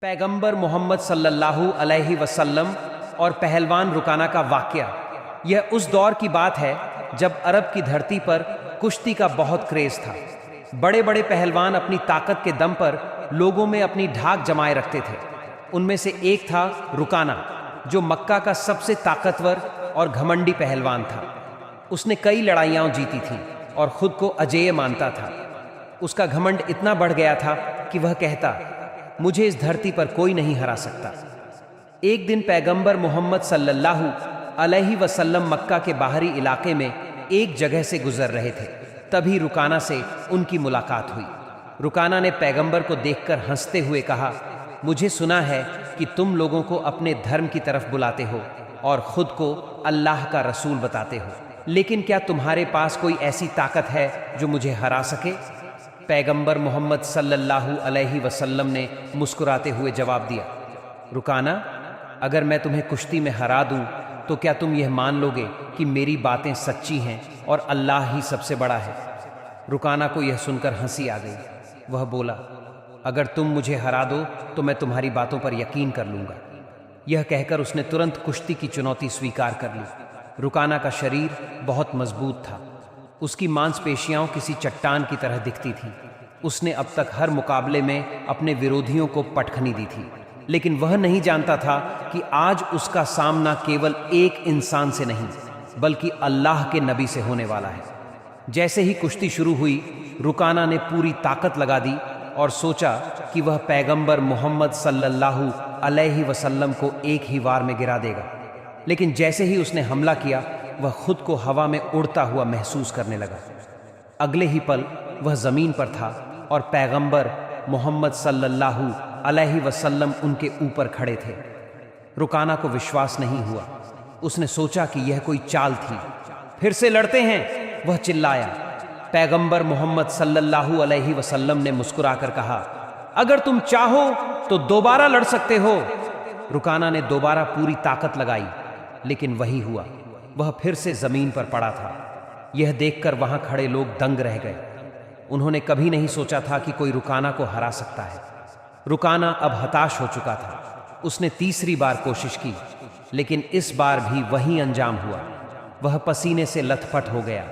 पैगंबर मोहम्मद सल्लल्लाहु अलैहि वसल्लम और पहलवान रुकाना का वाक़या। यह उस दौर की बात है जब अरब की धरती पर कुश्ती का बहुत क्रेज़ था। बड़े बड़े पहलवान अपनी ताकत के दम पर लोगों में अपनी ढाक जमाए रखते थे। उनमें से एक था रुकाना, जो मक्का का सबसे ताकतवर और घमंडी पहलवान था। उसने कई लड़ाइयाँ जीती थीं और ख़ुद को अजेय मानता था। उसका घमंड इतना बढ़ गया था कि वह कहता, मुझे इस धरती पर कोई नहीं हरा सकता। एक दिन पैगंबर मोहम्मद सल्लल्लाहु अलैहि वसल्लम मक्का के बाहरी इलाके में एक जगह से गुजर रहे थे। तभी रुकाना से उनकी मुलाकात हुई। रुकाना ने पैगंबर को देखकर हंसते हुए कहा, मुझे सुना है कि तुम लोगों को अपने धर्म की तरफ बुलाते हो और ख़ुद को अल्लाह का रसूल बताते हो, लेकिन क्या तुम्हारे पास कोई ऐसी ताकत है जो मुझे हरा सके? पैगंबर मोहम्मद सल्लल्लाहु अलैहि वसल्लम ने मुस्कुराते हुए जवाब दिया, रुकाना, अगर मैं तुम्हें कुश्ती में हरा दूं तो क्या तुम यह मान लोगे कि मेरी बातें सच्ची हैं और अल्लाह ही सबसे बड़ा है? रुकाना को यह सुनकर हंसी आ गई। वह बोला, अगर तुम मुझे हरा दो तो मैं तुम्हारी बातों पर यकीन कर लूँगा। यह कहकर उसने तुरंत कुश्ती की चुनौती स्वीकार कर ली। रुकाना का शरीर बहुत मजबूत था। उसकी मांसपेशियां किसी चट्टान की तरह दिखती थीं। उसने अब तक हर मुकाबले में अपने विरोधियों को पटखनी दी थी, लेकिन वह नहीं जानता था कि आज उसका सामना केवल एक इंसान से नहीं बल्कि अल्लाह के नबी से होने वाला है। जैसे ही कुश्ती शुरू हुई, रुकाना ने पूरी ताकत लगा दी और सोचा कि वह पैगंबर मोहम्मद सल्लल्लाहु अलैहि वसल्लम को एक ही वार में गिरा देगा। लेकिन जैसे ही उसने हमला किया, वह खुद को हवा में उड़ता हुआ महसूस करने लगा। अगले ही पल वह ज़मीन पर था और पैगंबर मोहम्मद सल्लल्लाहु अलैहि वसल्लम उनके ऊपर खड़े थे। रुकाना को विश्वास नहीं हुआ। उसने सोचा कि यह कोई चाल थी। फिर से लड़ते हैं, वह चिल्लाया। पैगंबर मोहम्मद सल्लल्लाहु अलैहि वसल्लम ने मुस्कुराकर कहा, अगर तुम चाहो तो दोबारा लड़ सकते हो। रुकाना ने दोबारा पूरी ताकत लगाई, लेकिन वही हुआ, वह फिर से जमीन पर पड़ा था। यह देखकर वहां खड़े लोग दंग रह गए। उन्होंने कभी नहीं सोचा था कि कोई रुकाना को हरा सकता है। रुकाना अब हताश हो चुका था। उसने तीसरी बार कोशिश की, लेकिन इस बार भी वही अंजाम हुआ। वह पसीने से लथपथ हो गया।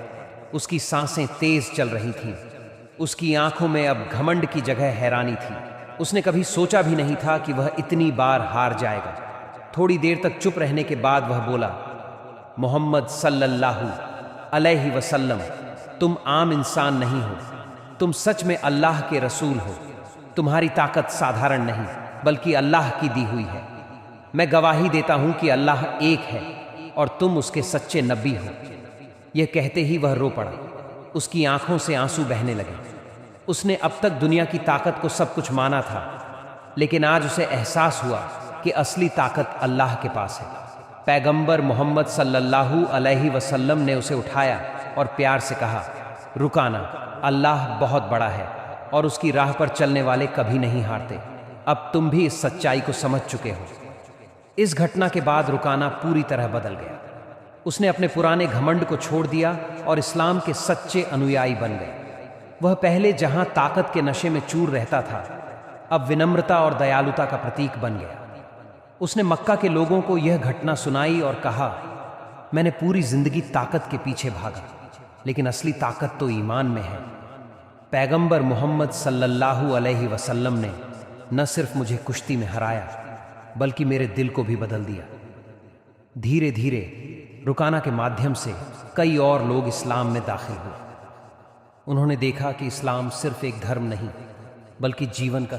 उसकी सांसें तेज चल रही थीं। उसकी आंखों में अब घमंड की जगह हैरानी थी। उसने कभी सोचा भी नहीं था कि वह इतनी बार हार जाएगा। थोड़ी देर तक चुप रहने के बाद वह बोला, मोहम्मद सल्लल्लाहु अलैहि वसल्लम, तुम आम इंसान नहीं हो, तुम सच में अल्लाह के रसूल हो। तुम्हारी ताकत साधारण नहीं बल्कि अल्लाह की दी हुई है। मैं गवाही देता हूं कि अल्लाह एक है और तुम उसके सच्चे नबी हो। यह कहते ही वह रो पड़ा। उसकी आंखों से आंसू बहने लगे। उसने अब तक दुनिया की ताकत को सब कुछ माना था, लेकिन आज उसे एहसास हुआ कि असली ताकत अल्लाह के पास है। पैगंबर मोहम्मद सल्लल्लाहु अलैहि वसल्लम ने उसे उठाया और प्यार से कहा, रुकाना, अल्लाह बहुत बड़ा है और उसकी राह पर चलने वाले कभी नहीं हारते। अब तुम भी इस सच्चाई को समझ चुके हो। इस घटना के बाद रुकाना पूरी तरह बदल गया। उसने अपने पुराने घमंड को छोड़ दिया और इस्लाम के सच्चे अनुयायी बन गए। वह पहले जहां ताकत के नशे में चूर रहता था, अब विनम्रता और दयालुता का प्रतीक बन गया। उसने मक्का के लोगों को यह घटना सुनाई और कहा, मैंने पूरी जिंदगी ताकत के पीछे भागा, लेकिन असली ताकत तो ईमान में है। पैगंबर मोहम्मद सल्लल्लाहु अलैहि वसल्लम ने न सिर्फ मुझे कुश्ती में हराया बल्कि मेरे दिल को भी बदल दिया। धीरे धीरे रुकाना के माध्यम से कई और लोग इस्लाम में दाखिल हुए। उन्होंने देखा कि इस्लाम सिर्फ एक धर्म नहीं बल्कि जीवन का